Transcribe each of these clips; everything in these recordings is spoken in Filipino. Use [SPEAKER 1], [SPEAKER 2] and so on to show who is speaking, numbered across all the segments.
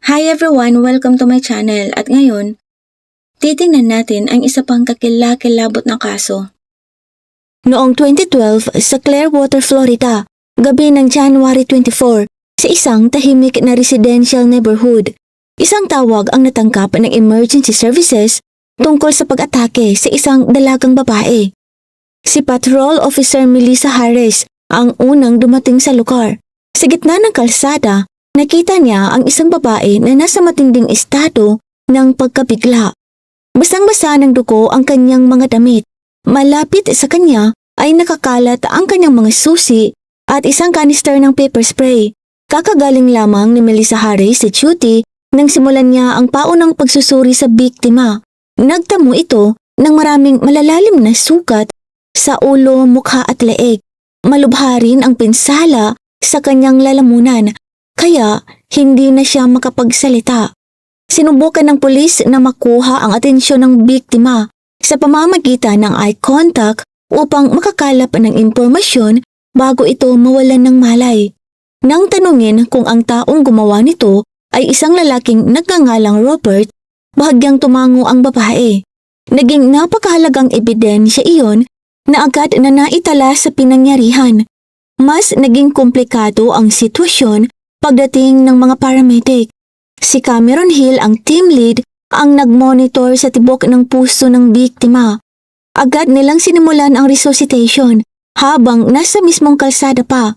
[SPEAKER 1] Hi everyone! Welcome to my channel at ngayon, titingnan natin ang isa pang kakilakilabot na kaso.
[SPEAKER 2] Noong 2012 sa Clearwater, Florida, gabi ng January 24, sa isang tahimik na residential neighborhood, isang tawag ang natangkap ng emergency services tungkol sa pag-atake sa isang dalagang babae. Si Patrol Officer Melissa Harris ang unang dumating sa lugar. Sa gitna ng kalsada, nakita niya ang isang babae na nasa matinding estado ng pagkabigla. Basang-basa ng dugo ang kanyang mga damit. Malapit sa kanya ay nakakalat ang kanyang mga susi at isang kanister ng pepper spray. Kakagaling lamang ni Melissa Harris sa duty nang simulan niya ang paunang pagsusuri sa biktima. Nagtamo ito ng maraming malalalim na sukat sa ulo, mukha at leeg. Malubha rin ang pinsala sa kanyang lalamunan, kaya hindi na siya makapagsalita. Sinubukan ng pulis na makuha ang atensyon ng biktima sa pamamagitan ng eye contact upang makakalap ng impormasyon bago ito mawalan ng malay. Nang tanungin kung ang taong gumawa nito ay isang lalaking nagngangalang Robert, bahagyang tumango ang babae. Naging napakahalagang ebidensya iyon na agad na naitala sa pinangyarihan. Mas naging komplikado ang sitwasyon pagdating ng mga paramedic. Si Cameron Hill, ang team lead, ang nagmonitor sa tibok ng puso ng biktima. Agad nilang sinimulan ang resuscitation habang nasa mismong kalsada pa.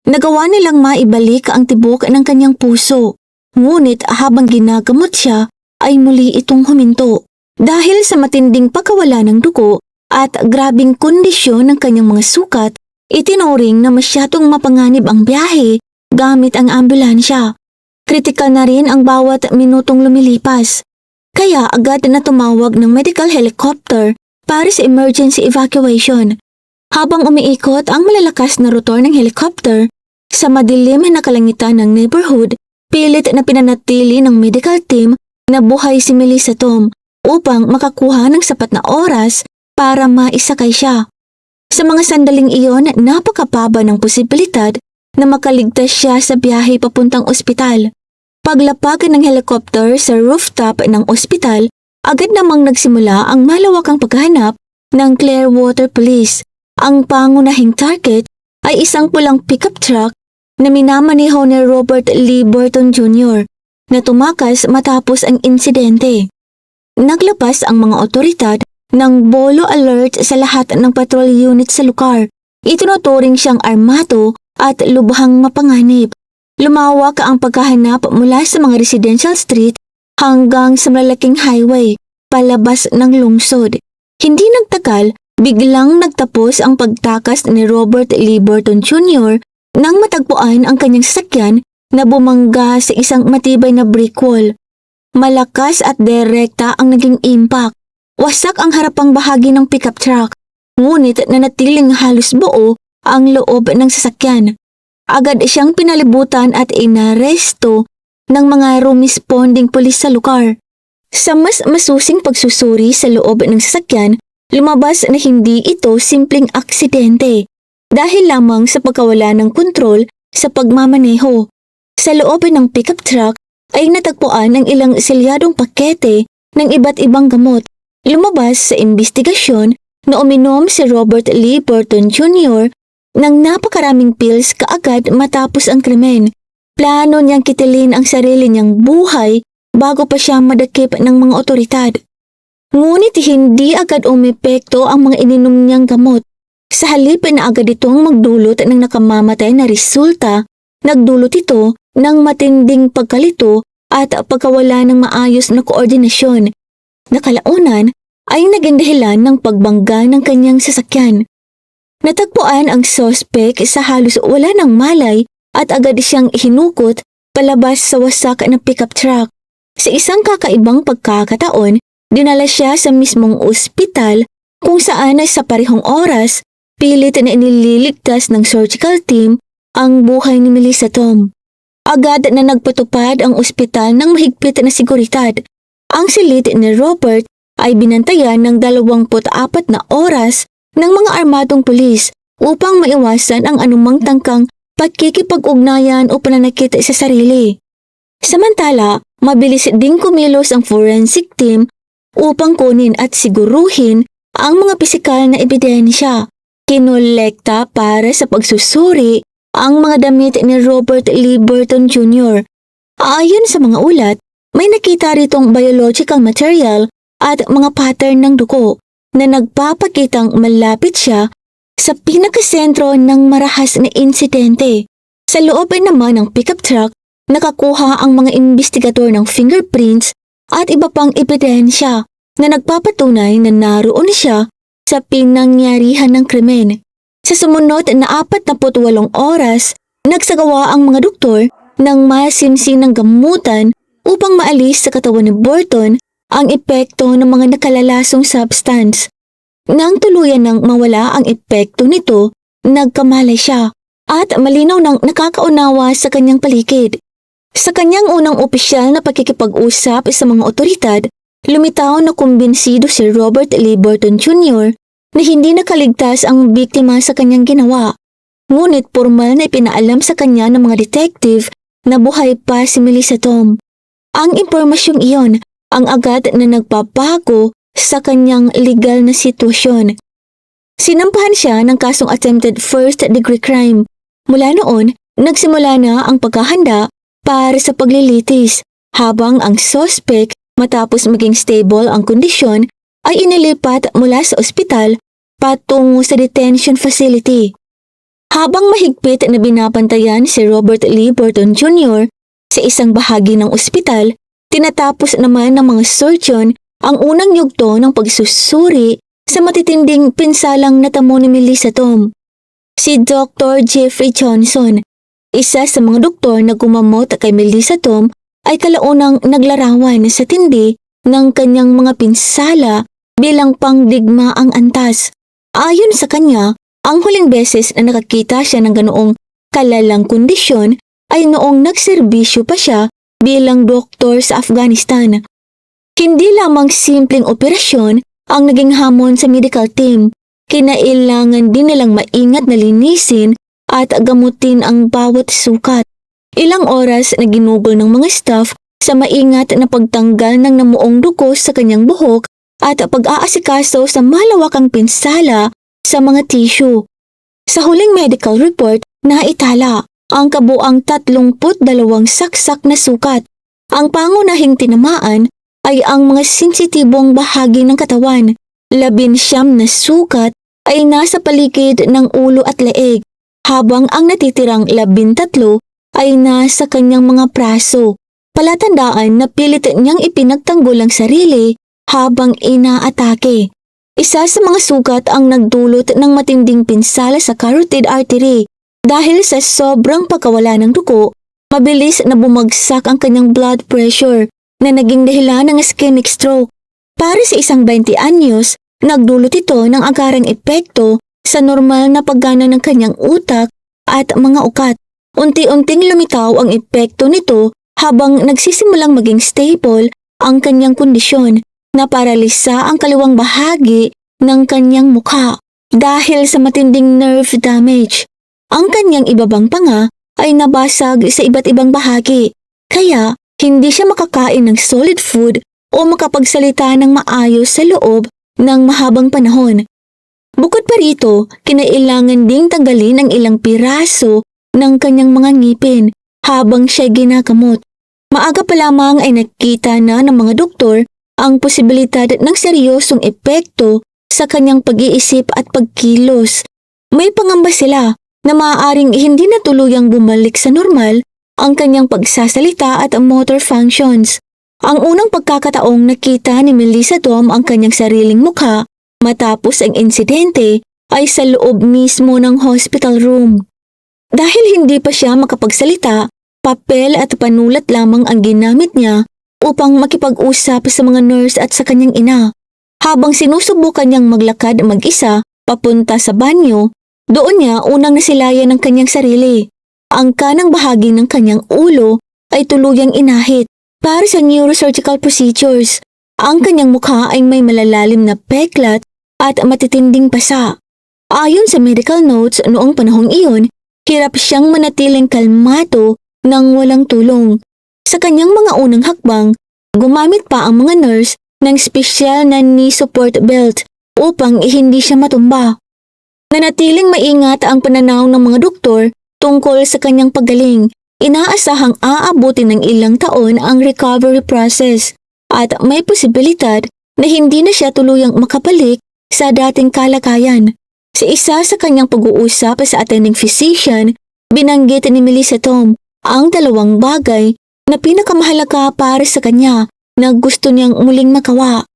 [SPEAKER 2] Nagawa nilang maibalik ang tibok ng kanyang puso. Ngunit habang ginagamot siya ay muli itong huminto. Dahil sa matinding pagkawala ng dugo at grabing kondisyon ng kanyang mga sukat, itinuring na masyadong mapanganib ang biyahe gamit ang ambulansya. Kritikal na rin ang bawat minutong lumilipas. Kaya agad na tumawag ng medical helicopter para sa emergency evacuation. Habang umiikot ang malalakas na rotor ng helicopter, sa madilim na kalangitan ng neighborhood, pilit na pinanatili ng medical team na buhay si Melissa Tom upang makakuha ng sapat na oras para maisakay siya. Sa mga sandaling iyon, napakababa ng posibilidad na makaligtas siya sa biyahe papuntang ospital. Paglapag ng helicopter sa rooftop ng ospital, agad namang nagsimula ang malawakang paghahanap ng Clearwater Police. Ang pangunahing target ay isang pulang pickup truck na minamaneho ni Robert Lee Burton Jr. na tumakas matapos ang insidente. Naglabas ang mga otoridad ng bolo alert sa lahat ng patrol unit sa lugar. Itinuturing siyang armado at lubhang mapanganib. Lumawak ang paghahanap mula sa mga residential street hanggang sa malalaking highway palabas ng lungsod. Hindi nagtagal, biglang nagtapos ang pagtakas ni Robert Lee Burton Jr. nang matagpuan ang kanyang sasakyan na bumangga sa isang matibay na brick wall. Malakas at direkta ang naging impact. Wasak ang harapang bahagi ng pickup truck, ngunit nanatiling halos buo ang loob ng sasakyan. Agad siyang pinalibutan at inaresto ng mga responding pulis sa lugar. Sa mas masusing pagsusuri sa loob ng sasakyan, lumabas na hindi ito simpleng aksidente dahil lamang sa pagkawala ng kontrol sa pagmamaneho. Sa loob ng pickup truck ay natagpuan ang ilang selyadong pakete ng iba't ibang gamot. Lumabas sa investigasyon na uminom si Robert Lee Burton Jr. ng napakaraming pills kaagad matapos ang krimen. Plano niyang kitilin ang sarili niyang buhay bago pa siya madakip ng mga otoridad. Ngunit hindi agad umepekto ang mga ininom niyang gamot. Sa halip na agad itong magdulot ng nakamamatay na resulta, nagdulot ito ng matinding pagkalito at pagkawala ng maayos na koordinasyon. Nakalaunan ay naging dahilan ng pagbangga ng kanyang sasakyan. Natagpuan ang sospek sa halos wala ng malay at agad siyang hinukot palabas sa wasak na pickup truck. Sa isang kakaibang pagkakataon, dinala siya sa mismong ospital kung saan ay sa parehong oras, pilit na inililigtas ng surgical team ang buhay ni Melissa Tom. Agad na nagpatupad ang ospital ng mahigpit na seguridad. Ang silid ni Robert ay binantayan ng 24 na oras ng mga armadong pulis upang maiwasan ang anumang tangkang pagkikipag-ugnayan o pananakit sa sarili. Samantala, Mabilis ding kumilos ang forensic team upang kunin at siguruhin ang mga pisikal na ebidensya. Kinolekta para sa pagsusuri ang mga damit ni Robert Lee Burton Jr. Ayon sa mga ulat, may nakita ritong biological material at mga pattern ng dugo na nagpapakitang malapit siya sa pinakasentro ng marahas na insidente. Sa loob naman ng pickup truck, nakakuha ang mga investigador ng fingerprints at iba pang ebidensya na nagpapatunay na naroon siya sa pinangyarihan ng krimen. Sa sumunod na 48 oras, nagsagawa ang mga doktor ng masinsinang gamutan upang maalis sa katawan ni Burton ang epekto ng mga nakalalasong substance. Nang tuluyan ng mawala ang epekto nito, nagkamalay siya at malinaw nang nakakaunawa sa kanyang paligid. Sa kanyang unang opisyal na pakikipag-usap sa mga otoridad, lumitaw na kumbinsido si Robert Lee Burton Jr. na hindi nakaligtas ang biktima sa kanyang ginawa. Ngunit formal na ipinaalam sa kanya ng mga detective na buhay pa si Melissa Tom. Ang impormasyong iyon ang agad na nagpapago sa kanyang legal na sitwasyon. Sinampahan siya ng kasong attempted first-degree crime. Mula noon, nagsimula na ang paghahanda para sa paglilitis habang ang suspect matapos maging stable ang kondisyon ay inilipat mula sa ospital patungo sa detention facility. Habang mahigpit na binabantayan si Robert Lee Burton Jr. sa isang bahagi ng ospital, tinatapos naman ng mga surgeon ang unang yugto ng pagsusuri sa matitinding pinsalang natamo ni Melissa Tom. Si Dr. Jeffrey Johnson, isa sa mga doktor na gumamot kay Melissa Tom, ay kalaunang naglarawan sa tindi ng kanyang mga pinsala bilang pangdigma ang antas. Ayon sa kanya, ang huling beses na nakakita siya ng ganoong kalalang kondisyon ay noong nagserbisyo pa siya bilang doktor sa Afghanistan. Hindi lamang simpleng operasyon ang naging hamon sa medical team. Kinailangan din nilang maingat na linisin at gamutin ang bawat sukat. Ilang oras na ginugol ng mga staff sa maingat na pagtanggal ng namuong dugo sa kanyang buhok at pag-aasikaso sa malawakang pinsala sa mga tissue. Sa huling medical report, naitala ang kabuang 32 saksak na sukat. Ang pangunahing tinamaan ay ang mga sensitibong bahagi ng katawan. 19 na sukat ay nasa paligid ng ulo at leeg, habang ang natitirang 13 ay nasa kanyang mga braso. Palatandaan na pilit niyang ipinagtanggol ang sarili habang inaatake. Isa sa mga sugat ang nagdulot ng matinding pinsala sa carotid artery. Dahil sa sobrang pagkawala ng dugo, mabilis na bumagsak ang kanyang blood pressure na naging dahilan ng ischemic stroke. Para sa isang 20 anyos, nagdulot ito ng agarang epekto sa normal na paggana ng kanyang utak at mga ugat. Unti-unting lumitaw ang epekto nito habang nagsisimulang maging stable ang kanyang kondisyon. Naparalisa ang kaliwang bahagi ng kanyang mukha dahil sa matinding nerve damage. Ang kanyang ibabang panga ay nabasag sa iba't ibang bahagi, kaya hindi siya makakain ng solid food o makapagsalita ng maayos sa loob ng mahabang panahon. Bukod pa rito, kinailangan ding tanggalin ang ilang piraso ng kanyang mga ngipin habang siya ginagamot. Maaga pa lamang ay nakita na ng mga doktor ang posibilidad ng seryosong epekto sa kanyang pag-iisip at pagkilos. May pangamba sila na maaaring hindi na tuluyang bumalik sa normal ang kanyang pagsasalita at motor functions. Ang unang pagkakataong nakita ni Melissa Tom ang kanyang sariling mukha matapos ang insidente ay sa loob mismo ng hospital room. Dahil hindi pa siya makapagsalita, papel at panulat lamang ang ginamit niya upang makipag-usap sa mga nurse at sa kanyang ina. Habang sinusubukan niyang maglakad mag-isa papunta sa banyo, doon niya unang nasilayan ng kanyang sarili. Ang kanang bahagi ng kanyang ulo ay tuluyang inahit para sa neurosurgical procedures. Ang kanyang mukha ay may malalalim na peklat at matitinding pasa. Ayon sa medical notes noong panahong iyon, hirap siyang manatiling kalmado nang walang tulong. Sa kanyang mga unang hakbang, gumamit pa ang mga nurse ng espesyal na knee support belt upang hindi siya matumba. Nanatiling maingat ang pananaw ng mga doktor tungkol sa kanyang paggaling. Inaasahang aabutin ng ilang taon ang recovery process at may posibilidad na hindi na siya tuluyang makabalik sa dating kalagayan. Sa isa sa kanyang pag-uusap sa attending physician, binanggit ni Melissa Tom ang dalawang bagay na pinakamahalaga para sa kanya na gusto niyang muling magawa.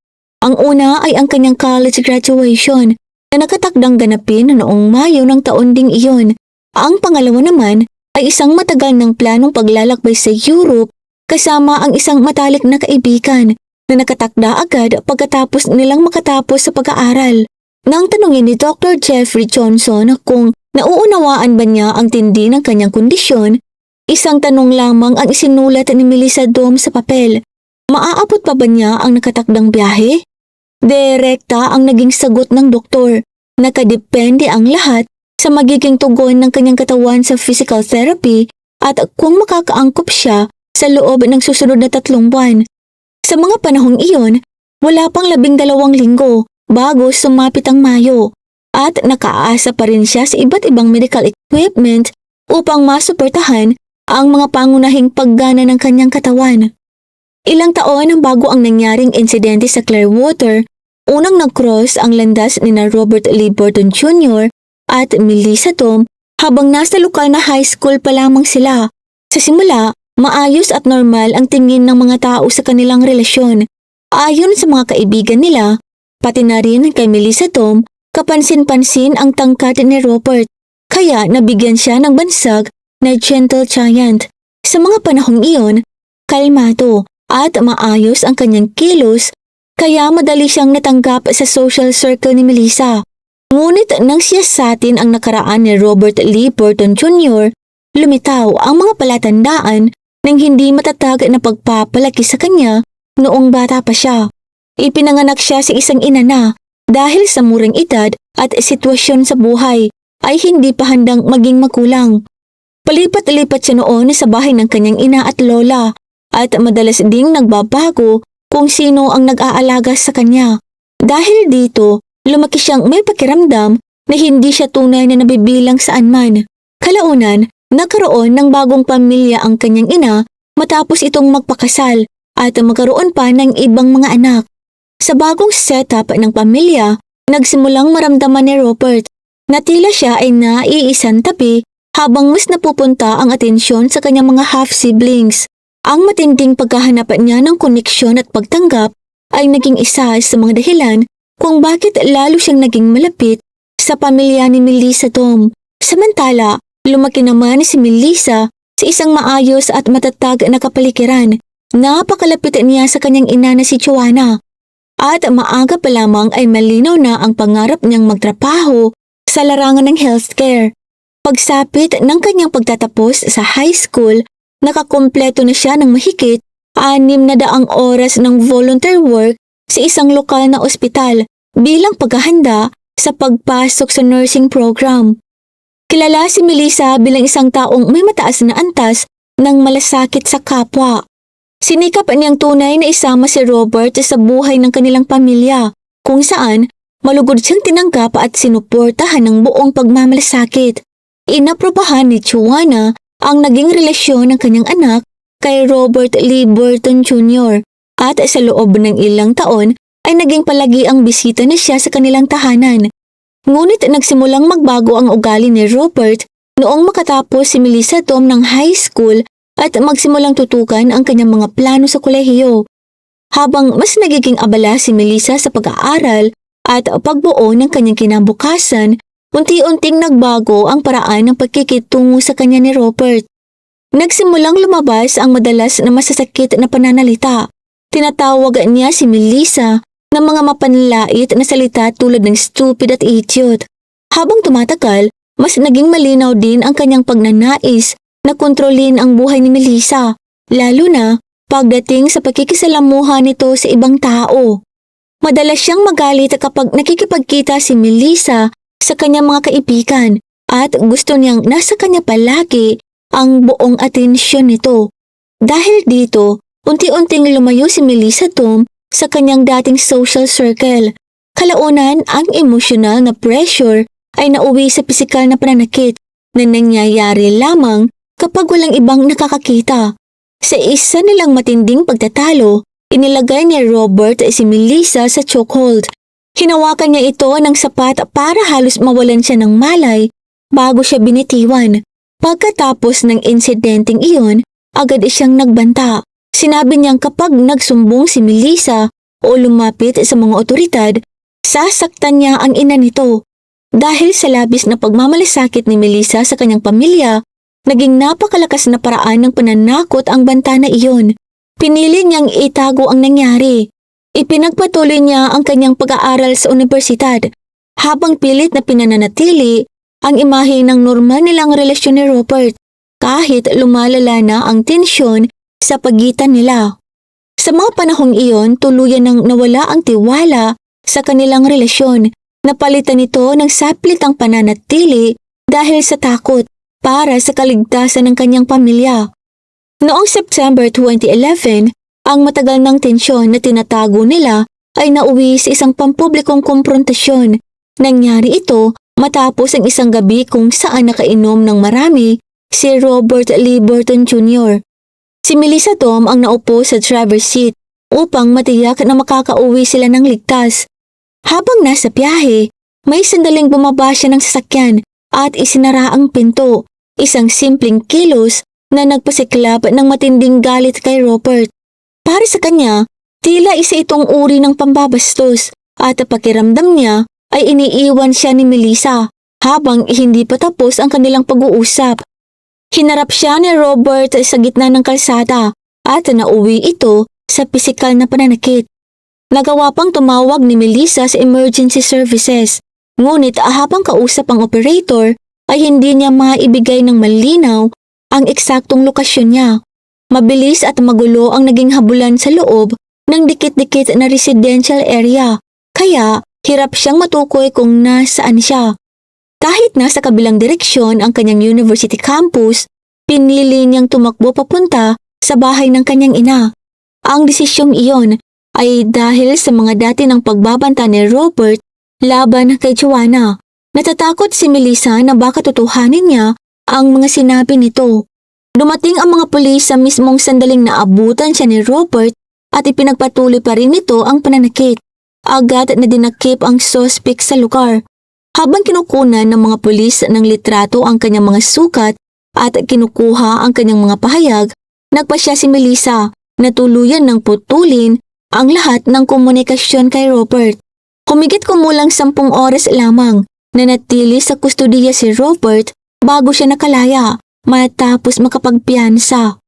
[SPEAKER 2] Ang una ay ang kanyang college graduation na nakatakdang ganapin noong Mayo ng taon ding iyon. Ang pangalawa naman ay isang matagal ng planong paglalakbay sa Europe kasama ang isang matalik na kaibigan na nakatakda agad pagkatapos nilang makatapos sa pag-aaral. Nang tanungin ni Dr. Jeffrey Johnson kung nauunawaan ba niya ang tindi ng kanyang kondisyon, isang tanong lamang ang isinulat ni Melissa Dom sa papel. Maaabot pa ba niya ang nakatakdang biyahe? Direkta ang naging sagot ng doktor. Nakadepende ang lahat sa magiging tugon ng kanyang katawan sa physical therapy at kung makakaangkop siya sa loob ng susunod na 3 buwan. Sa mga panahong iyon, wala pang 12 linggo bago sumapit ang Mayo at nakaasa pa rin siya sa iba't ibang medical equipment upang masuportahan ang mga pangunahing paggana ng kanyang katawan. Ilang taon ang bago ang nangyaring insidente sa Clearwater, unang nag-cross ang landas ni na Robert Lee Burton Jr. at Melissa Tom habang nasa lokal na high school pa lamang sila. Sa simula, maayos at normal ang tingin ng mga tao sa kanilang relasyon. Ayon sa mga kaibigan nila, pati na rin kay Melissa Tom, kapansin-pansin ang tangkad ni Robert, kaya nabigyan siya ng bansag na gentle giant. Sa mga panahong iyon, kalmado at maayos ang kanyang kilos, kaya madali siyang natanggap sa social circle ni Melissa. Ngunit nang siyasatin ang nakaraan ni Robert Lee Burton Jr., lumitaw ang mga palatandaan ng hindi matatag na pagpapalaki sa kanya noong bata pa siya. Ipinanganak siya sa isang ina na dahil sa murang edad at sitwasyon sa buhay ay hindi pa handang maging magulang. Palipat-lipat siya noon sa bahay ng kanyang ina at lola at madalas ding nagbabago kung sino ang nag-aalaga sa kanya. Dahil dito, lumaki siyang may pakiramdam na hindi siya tunay na nabibilang saan man. Kalaunan, nagkaroon ng bagong pamilya ang kanyang ina matapos itong magpakasal at magkaroon pa ng ibang mga anak. Sa bagong setup ng pamilya, nagsimulang maramdaman ni Robert na tila siya ay naiisang tabi habang mas napupunta ang atensyon sa kanyang mga half-siblings. Ang matinding paghahanap niya ng koneksyon at pagtanggap ay naging isa sa mga dahilan kung bakit lalo siyang naging malapit sa pamilya ni Melissa Tom. Samantala, lumaki naman si Melissa sa isang maayos at matatag na kapaligiran. Napakalapit niya sa kanyang ina na si Joanna. At maaga pa lamang ay malinaw na ang pangarap niyang magtrabaho sa larangan ng healthcare. Pagsapit ng kanyang pagtatapos sa high school, nakakumpleto na siya ng mahigit 600 oras ng volunteer work sa isang lokal na ospital bilang paghahanda sa pagpasok sa nursing program. Kilala si Melissa bilang isang taong may mataas na antas ng malasakit sa kapwa. Sinikap niyang tunay na isama si Robert sa buhay ng kanilang pamilya, kung saan malugod siyang tinanggap at sinuportahan ng buong pagmamalasakit. Inaprobahan ni Joanna ang naging relasyon ng kanyang anak kay Robert Lee Burton Jr. at sa loob ng ilang taon ay naging palagi ang bisita na siya sa kanilang tahanan. Ngunit nagsimulang magbago ang ugali ni Robert noong makatapos si Melissa Tom ng high school at magsimulang tutukan ang kanyang mga plano sa kolehiyo. Habang mas nagiging abala si Melissa sa pag-aaral at pagbuo ng kanyang kinabukasan, unti-unting nagbago ang paraan ng pagkikitungo sa kanya ni Robert. Nagsimulang lumabas ang madalas na masasakit na pananalita. Tinatawag niya si Melissa ng mga mapanlait na salita tulad ng stupid at idiot. Habang tumatagal, mas naging malinaw din ang kanyang pagnanais na kontrolin ang buhay ni Melissa, lalo na pagdating sa pakikisalamuha nito sa ibang tao. Madalas siyang magalit kapag nakikipagkita si Melissa sa kanyang mga kaibigan at gusto niyang nasa kanya palagi ang buong atensyon nito. Dahil dito, unti-unting lumayo si Melissa Tom sa kanyang dating social circle. Kalaunan, ang emosyonal na pressure ay nauwi sa pisikal na pananakit na nangyayari lamang kapag walang ibang nakakakita. Sa isa nilang matinding pagtatalo, inilagay ni Robert si Melissa sa chokehold. Hinawakan niya ito ng sapat para halos mawalan siya ng malay bago siya binitiwan. Pagkatapos ng insidenteng iyon, agad siyang nagbanta. Sinabi niyang kapag nagsumbong si Melissa o lumapit sa mga otoridad, sasaktan niya ang ina nito. Dahil sa labis na pagmamalasakit ni Melissa sa kanyang pamilya, naging napakalakas na paraan ng pananakot ang banta na iyon. Pinili niyang itago ang nangyari. Ipinagpatuloy niya ang kanyang pag-aaral sa universidad habang pilit na pinananatili ang imahe ng normal nilang relasyon ni Robert kahit lumalala na ang tensyon sa pagitan nila. Sa mga panahong iyon, tuluyan nang nawala ang tiwala sa kanilang relasyon. Napalitan nito ng saplitang pananatili dahil sa takot para sa kaligtasan ng kanyang pamilya. Noong September 2011, ang matagal ng tensyon na tinatago nila ay nauwi sa isang pampublikong komprontasyon. Nangyari ito matapos ang isang gabi kung saan nakainom ng marami si Robert Lee Burton Jr. Si Melissa Tom ang naupo sa driver's seat upang matiyak na makakauwi sila ng ligtas. Habang nasa biyahe, may sandaling bumaba siya ng sasakyan at isinara ang pinto, isang simpleng kilos na nagpasiklab ng matinding galit kay Robert. Para sa kanya, tila isa itong uri ng pambabastos at pakiramdam niya ay iniiwan siya ni Melissa habang hindi pa tapos ang kanilang pag-uusap. Hinarap siya ni Robert sa gitna ng kalsada at nauwi ito sa pisikal na pananakit. Nagawa pang tumawag ni Melissa sa emergency services, ngunit habang kausap ang operator ay hindi niya maibigay ng malinaw ang eksaktong lokasyon niya. Mabilis at magulo ang naging habulan sa loob ng dikit-dikit na residential area, kaya hirap siyang matukoy kung nasaan siya. Kahit nasa kabilang direksyon ang kanyang university campus, pinili niyang tumakbo papunta sa bahay ng kanyang ina. Ang desisyong iyon ay dahil sa mga dati ng pagbabanta ni Robert laban kay Joanna. Natatakot si Melissa na baka tutuhanin niya ang mga sinabi nito. Dumating ang mga pulis sa mismong sandaling naabutan siya ni Robert at ipinagpatuloy pa rin nito ang pananakit. Agad na dinakip ang suspect sa lugar. Habang kinukunan ng mga pulis ng litrato ang kanyang mga sukat at kinukuha ang kanyang mga pahayag, nagpasya si Melissa na tuluyan ng putulin ang lahat ng komunikasyon kay Robert. Humigit kumulang 10 oras lamang na natili sa kustodiya si Robert bago siya nakalaya matapos makapagpiyansa.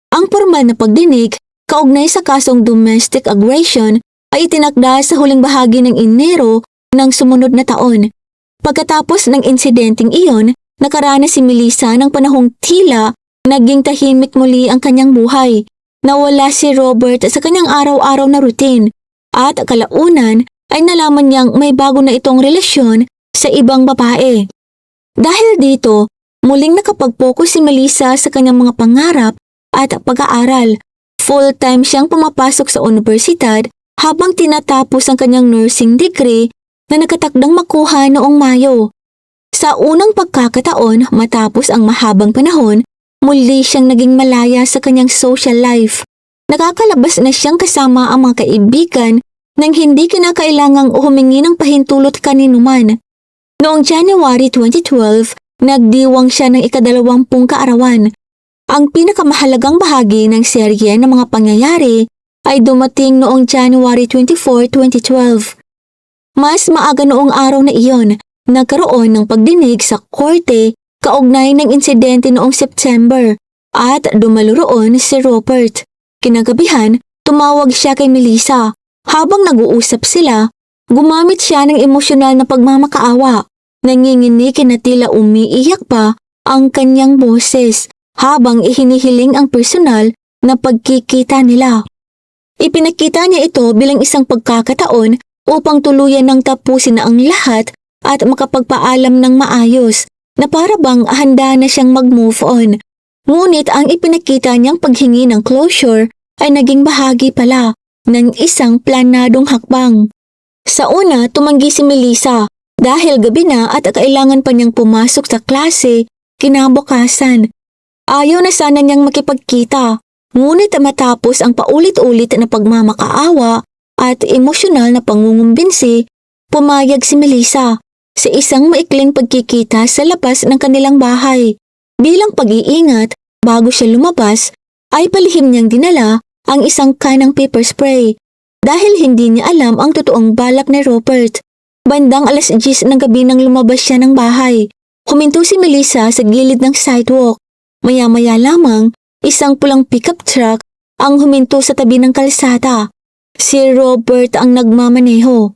[SPEAKER 2] Ang formal na pagdinig kaugnay sa kasong domestic aggression ay itinakda sa huling bahagi ng Enero ng sumunod na taon. Pagkatapos ng insidenteng iyon, nakaranas si Melissa ng panahong tila naging tahimik muli ang kanyang buhay. Nawala si Robert sa kanyang araw-araw na routine at kalaunan ay nalaman niyang may bago na itong relasyon sa ibang babae. Dahil dito, muling nakapag-focus si Melissa sa kanyang mga pangarap at pag-aaral. Full-time siyang pumapasok sa universidad habang tinatapos ang kanyang nursing degree na nakatakdang makuha noong Mayo. Sa unang pagkakataon matapos ang mahabang panahon, muli siyang naging malaya sa kanyang social life. Nakakalabas na siyang kasama ang mga kaibigan nang hindi kinakailangang humingi ng pahintulot kaninuman. Noong January 2012, nagdiwang siya ng ika-20 kaarawan. Ang pinakamahalagang bahagi ng serye ng mga pangyayari ay dumating noong January 24, 2012. Mas maaga noong araw na iyon, nagkaroon ng pagdinig sa korte kaugnay ng insidente noong September at dumalo roon si Robert. Kinagabihan, tumawag siya kay Melissa. Habang nag-uusap sila, gumamit siya ng emosyonal na pagmamakaawa. Nanginginig na tila umiiyak pa ang kanyang boses habang ihinihiling ang personal na pagkikita nila. Ipinakita niya ito bilang isang pagkakataon upang tuluyan ng tapusin na ang lahat at makapagpaalam ng maayos na para bang handa na siyang mag-move on. Ngunit ang ipinakita niyang paghingi ng closure ay naging bahagi pala ng isang planadong hakbang. Sa una, tumanggi si Melissa dahil gabi na at kailangan pa niyang pumasok sa klase kinabukasan. Ayaw na sana niyang makipagkita, ngunit matapos ang paulit-ulit na pagmamakaawa at emosyonal na pangungumbinsi, pumayag si Melissa sa isang maikling pagkikita sa labas ng kanilang bahay. Bilang pag-iingat, bago siya lumabas, ay palihim niyang dinala ang isang kanang paper spray dahil hindi niya alam ang totoong balak ni Robert. Bandang 10:00 ng gabi nang lumabas siya ng bahay. Huminto si Melissa sa gilid ng sidewalk. Maya-maya lamang, isang pulang pickup truck ang huminto sa tabi ng kalsada. Si Robert ang nagmamaneho.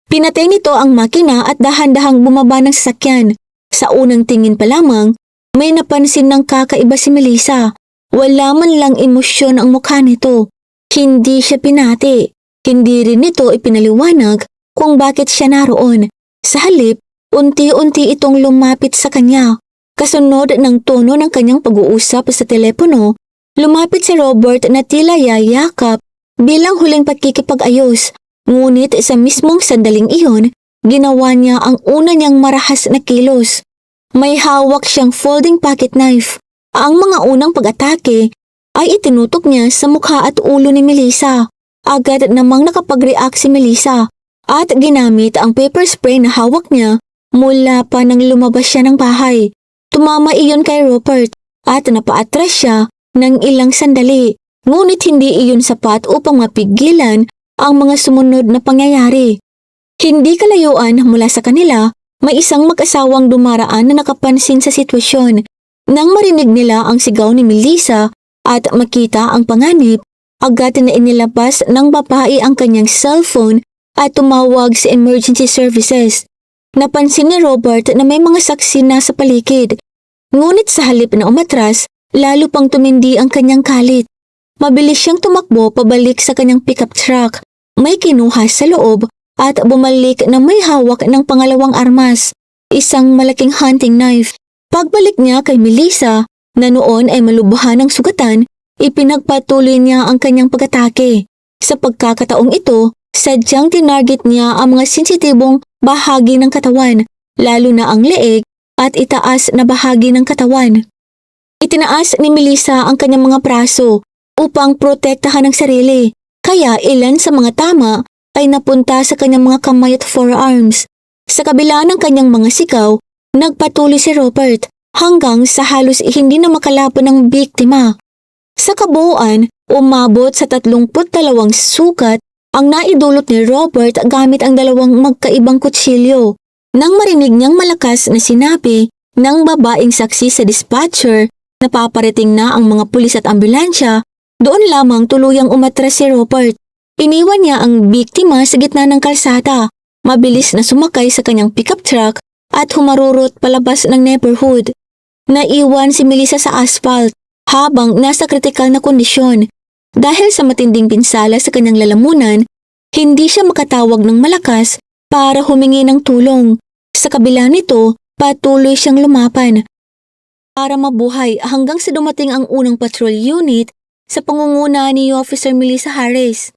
[SPEAKER 2] Pinatay nito ang makina at dahan-dahang bumaba ng sasakyan. Sa unang tingin pa lamang, may napansin ng kakaiba si Melissa. Wala man lang emosyon ang mukha nito. Hindi siya pinati. Hindi rin nito ipinaliwanag kung bakit siya naroon. Sa halip, unti-unti itong lumapit sa kanya. Kasunod ng tono ng kanyang pag-uusap sa telepono, lumapit si Robert na tila yayakap bilang huling pagkikipag-ayos. Ngunit sa mismong sandaling iyon, ginawa niya ang una niyang marahas na kilos. May hawak siyang folding pocket knife. Ang mga unang pag-atake ay itinutok niya sa mukha at ulo ni Melissa. Agad namang nakapag-react si Melissa at ginamit ang paper spray na hawak niya mula pa nang lumabas siya ng bahay. Tumama iyon kay Robert at napaatras siya ng ilang sandali. Ngunit hindi iyon sapat upang mapigilan ang mga sumunod na pangyayari. Hindi kalayuan mula sa kanila, may isang mag-asawang dumaraan na nakapansin sa sitwasyon. Nang marinig nila ang sigaw ni Melissa at makita ang panganib, agad na inilabas ng babae ang kanyang cellphone at tumawag sa emergency services. Napansin ni Robert na may mga saksi na sa paligid. Ngunit sa halip na umatras, lalo pang tumindi ang kanyang galit. Mabilis siyang tumakbo pabalik sa kanyang pickup truck. May kinuha sa loob at bumalik na may hawak ng pangalawang armas, isang malaking hunting knife. Pagbalik niya kay Melissa, na noon ay malubhan ng sugatan, ipinagpatuloy niya ang kanyang pag-atake. Sa pagkakataong ito, sadyang tinarget niya ang mga sensitibong bahagi ng katawan, lalo na ang leeg at itaas na bahagi ng katawan. Itinaas ni Melissa ang kanyang mga braso upang protektahan ang sarili, kaya ilan sa mga tama ay napunta sa kanyang mga kamay at forearms. Sa kabila ng kanyang mga sigaw, nagpatuloy si Robert hanggang sa halos hindi na makalaban ng biktima. Sa kabuuan, umabot sa 32 sugat ang naidulot ni Robert gamit ang dalawang magkaibang kutsilyo. Nang marinig niyang malakas na sinabi ng babaeng saksi sa dispatcher na paparating na ang mga pulis at ambulansya, doon lamang tuluyang umatras si Robert. Iniwan niya ang biktima sa gitna ng kalsada. Mabilis na sumakay sa kanyang pickup truck at humarurot palabas ng neighborhood. Naiwan si Melissa sa asphalt habang nasa kritikal na kondisyon. Dahil sa matinding pinsala sa kanyang lalamunan, hindi siya makatawag ng malakas para humingi ng tulong. Sa kabila nito, patuloy siyang lumapan para mabuhay hanggang sa dumating ang unang patrol unit sa pangunguna ni Officer Melissa Harris.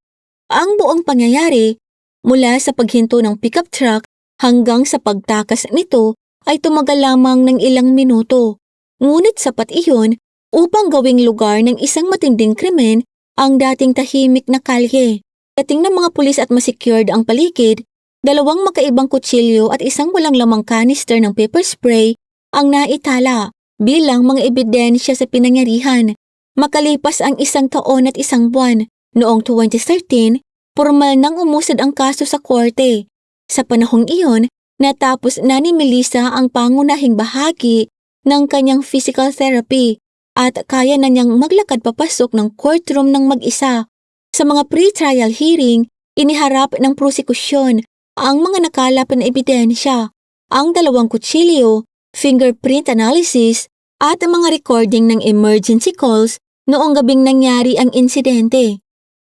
[SPEAKER 2] Ang buong pangyayari, mula sa paghinto ng pickup truck hanggang sa pagtakas nito ay tumagal lamang ng ilang minuto. Ngunit sapat iyon upang gawing lugar ng isang matinding krimen ang dating tahimik na kalye. Dating ng mga pulis at masecured ang paligid, dalawang makaibang kutsilyo at isang walang lamang canister ng pepper spray ang naitala bilang mga ebidensya sa pinangyarihan. Makalipas ang 1 taon at 1 buwan, noong 2013, formal nang umusad ang kaso sa korte. Sa panahong iyon, natapos na ni Melissa ang pangunahing bahagi ng kanyang physical therapy at kaya na niyang maglakad papasok ng courtroom ng mag-isa. Sa mga pre-trial hearing, iniharap ng prosekusyon ang mga nakalap na ebidensya, ang 2 kutsilyo, fingerprint analysis at ang mga recording ng emergency calls noong gabing nangyari ang insidente.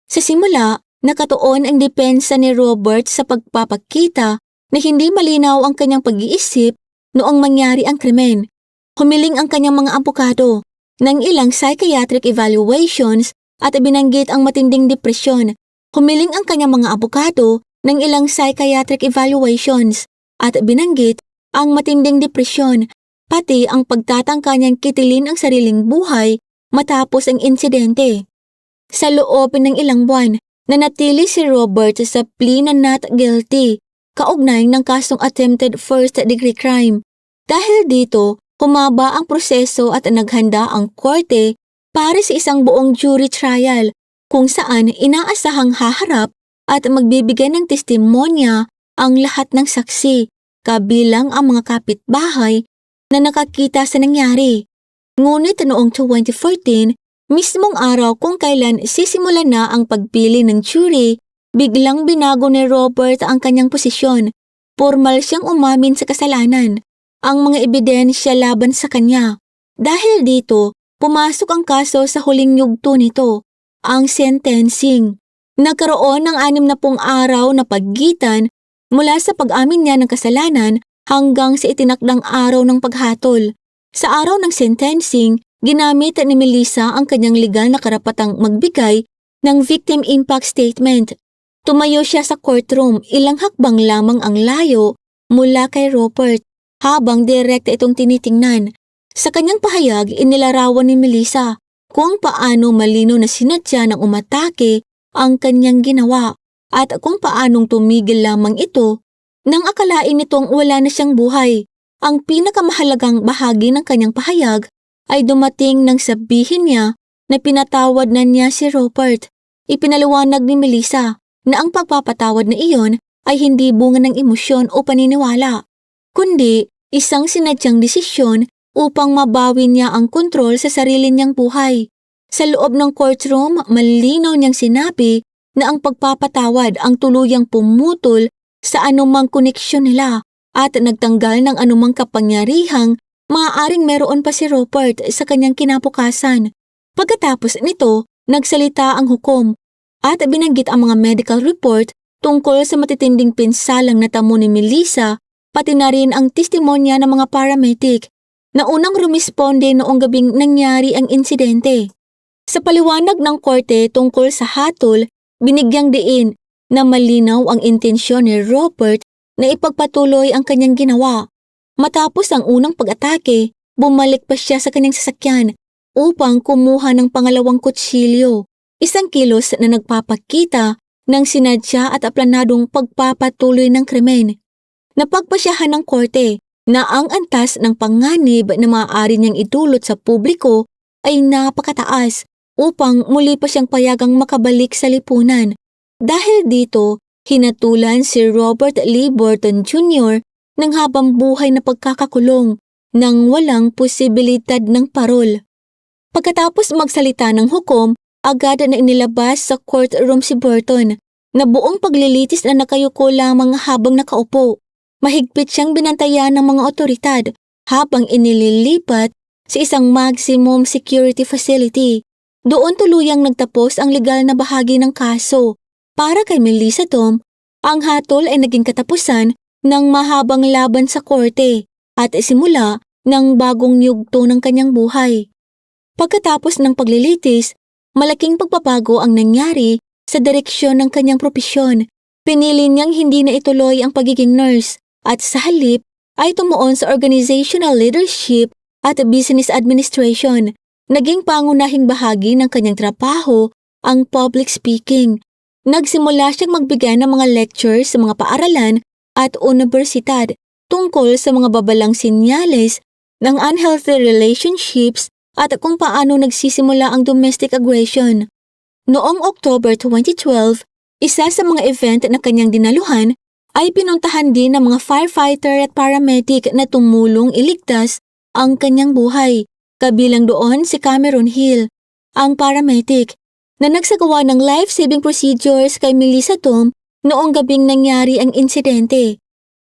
[SPEAKER 2] Sa simula, nakatuon ang depensa ni Robert sa pagpapakita na hindi malinaw ang kanyang pag-iisip noong mangyari ang krimen. Humiling ang kanyang mga abogado ng ilang psychiatric evaluations at binanggit ang matinding depresyon. Humiling ang kanyang mga abogado ng ilang psychiatric evaluations at binanggit ang matinding depresyon, pati ang pagtatangka niyang kitilin ang sariling buhay matapos ang insidente. Sa loob ng ilang buwan, nanatili si Robert sa plea na not guilty, kaugnay ng kasong attempted first-degree crime. Dahil dito, humaba ang proseso at naghanda ang korte para sa isang buong jury trial kung saan inaasahang haharap at magbibigay ng testimonya ang lahat ng saksi, kabilang ang mga kapitbahay na nakakita sa nangyari. Ngunit noong 2014, mismong araw kung kailan sisimula na ang pagpili ng jury, biglang binago ni Robert ang kanyang posisyon. Formal siyang umamin sa kasalanan, ang mga ebidensya laban sa kanya. Dahil dito, pumasok ang kaso sa huling yugto nito, ang sentencing. Nagkaroon ng 60 araw na pagitan mula sa pag-amin niya ng kasalanan hanggang sa itinakdang araw ng paghatol. Sa araw ng sentencing, ginamit ni Melissa ang kanyang legal na karapatang magbigay ng victim impact statement. Tumayo siya sa courtroom, ilang hakbang lamang ang layo mula kay Robert, habang direkta itong tinitingnan. Sa kanyang pahayag, inilarawan ni Melissa kung paano malino na sinadya ng umatake ang kanyang ginawa at kung paanong tumigil lamang ito nang akalain nitong wala na siyang buhay. Ang pinakamahalagang bahagi ng kanyang pahayag ay dumating nang sabihin niya na pinatawad na niya si Robert. Ipinaliwanag ni Melissa na ang pagpapatawad na iyon ay hindi bunga ng emosyon o paniniwala, kundi isang sinadyang desisyon upang mabawi niya ang kontrol sa sarili niyang buhay. Sa loob ng courtroom, malinaw niyang sinabi na ang pagpapatawad ang tuluyang pumutol sa anumang koneksyon nila at nagtanggal ng anumang kapangyarihang maaaring meron pa si Robert sa kanyang kinabukasan. Pagkatapos nito, nagsalita ang hukom at binanggit ang mga medical report tungkol sa matitinding pinsalang natamo ni Melissa, pati na rin ang testimonya ng mga paramedic na unang rumisponde noong gabing nangyari ang insidente. Sa paliwanag ng korte tungkol sa hatol, binigyang diin na malinaw ang intensyon ni Robert na ipagpatuloy ang kanyang ginawa. Matapos ang unang pag-atake, bumalik pa siya sa kanyang sasakyan upang kumuha ng pangalawang kutsilyo, isang kilos na nagpapakita ng sinadya at aplanadong pagpapatuloy ng krimen. Napagpasyahan ng korte na ang antas ng panganib na maaari niyang idulot sa publiko ay napakataas upang muli pa siyang payagang makabalik sa lipunan. Dahil dito, hinatulan si Robert Lee Burton Jr. ng habang buhay na pagkakakulong nang walang posibilidad ng parol. Pagkatapos magsalita ng hukom, agad na inilabas sa courtroom si Burton na buong paglilitis na nakayuko lamang habang nakaupo. Mahigpit siyang binantayan ng mga otoridad habang inililipat sa isang maximum security facility. Doon tuluyang nagtapos ang legal na bahagi ng kaso. Para kay Melissa Tom, ang hatol ay naging katapusan ng mahabang laban sa korte at simula ng bagong yugto ng kanyang buhay. Pagkatapos ng paglilitis, malaking pagbabago ang nangyari sa direksyon ng kanyang propesyon. Pinili niyang hindi na ituloy ang pagiging nurse at sa halip ay tumuon sa organizational leadership at business administration. Naging pangunahing bahagi ng kanyang trabaho ang public speaking. Nagsimula siyang magbigay ng mga lectures sa mga paaralan at universidad tungkol sa mga babalang senyales ng unhealthy relationships at kung paano nagsisimula ang domestic aggression. Noong October 2012, isa sa mga event na kanyang dinaluhan ay pinuntahan din ng mga firefighter at paramedic na tumulong iligtas ang kanyang buhay. Kabilang doon si Cameron Hill, ang paramedic, na nagsagawa ng life-saving procedures kay Melissa Tom noong gabing nangyari ang insidente.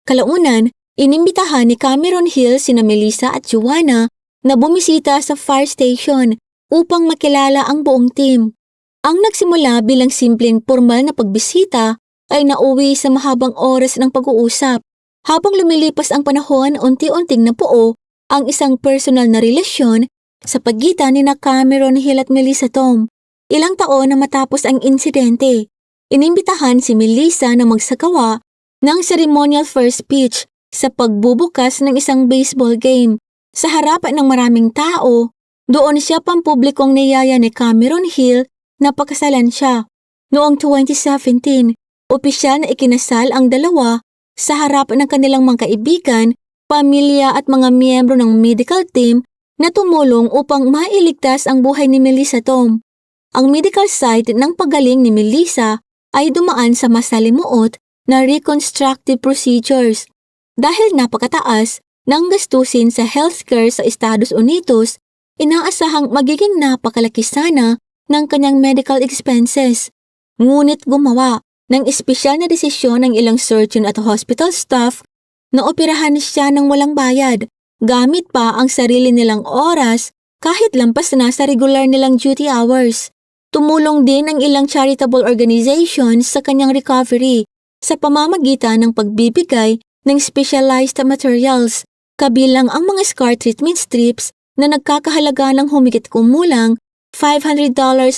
[SPEAKER 2] Kalaunan, inimbitahan ni Cameron Hill sina Melissa at Joanna na bumisita sa fire station upang makilala ang buong team. Ang nagsimula bilang simpleng formal na pagbisita ay nauwi sa mahabang oras ng pag-uusap. Habang lumilipas ang panahon, unti-unting napuo ang isang personal na relasyon sa pagitan ni Cameron Hill at Melissa Tom. Ilang taon na matapos ang insidente, inimbitahan si Melissa na magsagawa ng ceremonial first speech sa pagbubukas ng isang baseball game. Sa harapan ng maraming tao, doon siya pampublikong niyaya ni Cameron Hill na pakasalan siya. Noong 2017, opisyal na ikinasal ang dalawa sa harapan ng kanilang mga kaibigan, pamilya at mga miyembro ng medical team na tumulong upang mailigtas ang buhay ni Melissa Tom. Ang medical side ng paggaling ni Melissa ay dumaan sa masalimuot na reconstructive procedures. Dahil napakataas ng gastusin sa healthcare sa Estados Unidos, inaasahang magiging napakalaki sana ng kanyang medical expenses. Ngunit gumawa ng espesyal na desisyon ng ilang surgeon at hospital staff na operahan siya ng walang bayad, gamit pa ang sarili nilang oras kahit lampas na sa regular nilang duty hours. Tumulong din ang ilang charitable organizations sa kanyang recovery sa pamamagitan ng pagbibigay ng specialized materials, kabilang ang mga scar treatment strips na nagkakahalaga ng humigit kumulang $500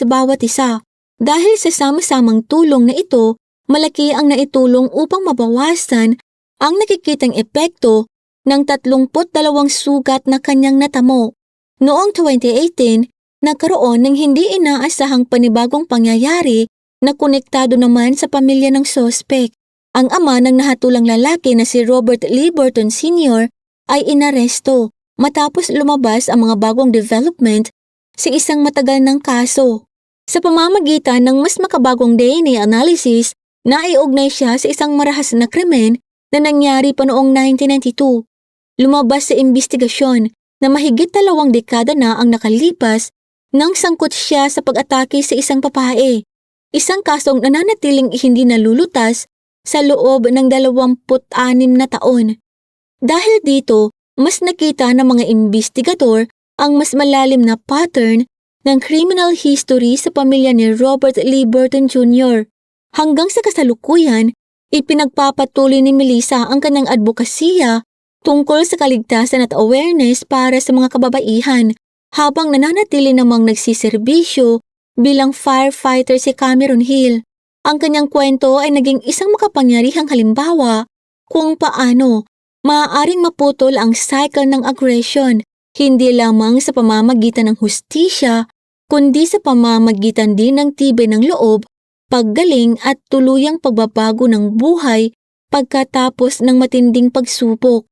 [SPEAKER 2] bawat isa. Dahil sa sama-samang tulong na ito, malaki ang naitulong upang mabawasan ang nakikitang epekto ng 32 sugat na kanyang natamo. Noong 2018, nagkaroon ng hindi inaasahang panibagong pangyayari na konektado naman sa pamilya ng sospek. Ang ama ng nahatulang lalaki na si Robert Lee Burton Sr. ay inaresto matapos lumabas ang mga bagong development sa isang matagal ng kaso. Sa pamamagitan ng mas makabagong DNA analysis, naiugnay siya sa isang marahas na krimen na nangyari pa noong 1992. Lumabas sa imbestigasyon na mahigit 2 dekada na ang nakalipas nang sangkot siya sa pag-atake sa isang babae. Isang kasong nananatiling hindi nalulutas sa loob ng 26 na taon. Dahil dito, mas nakita ng mga investigador ang mas malalim na pattern ng criminal history sa pamilya ni Robert Lee Burton Jr. Hanggang sa kasalukuyan, ipinagpapatuloy ni Melissa ang kanyang advokasya tungkol sa kaligtasan at awareness para sa mga kababaihan habang nananatili namang nagsiserbisyo bilang firefighter si Cameron Hill. Ang kanyang kwento ay naging isang makapangyarihang halimbawa kung paano maaaring maputol ang cycle ng aggression, hindi lamang sa pamamagitan ng hustisya, kundi sa pamamagitan din ng tibay ng loob, paggaling at tuluyang pagbabago ng buhay pagkatapos ng matinding pagsubok.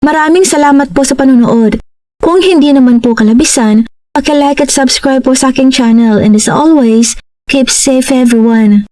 [SPEAKER 1] Maraming salamat po sa panunood. Kung hindi naman po kalabisan, paki-like at subscribe po sa aking channel, and as always, keep safe everyone.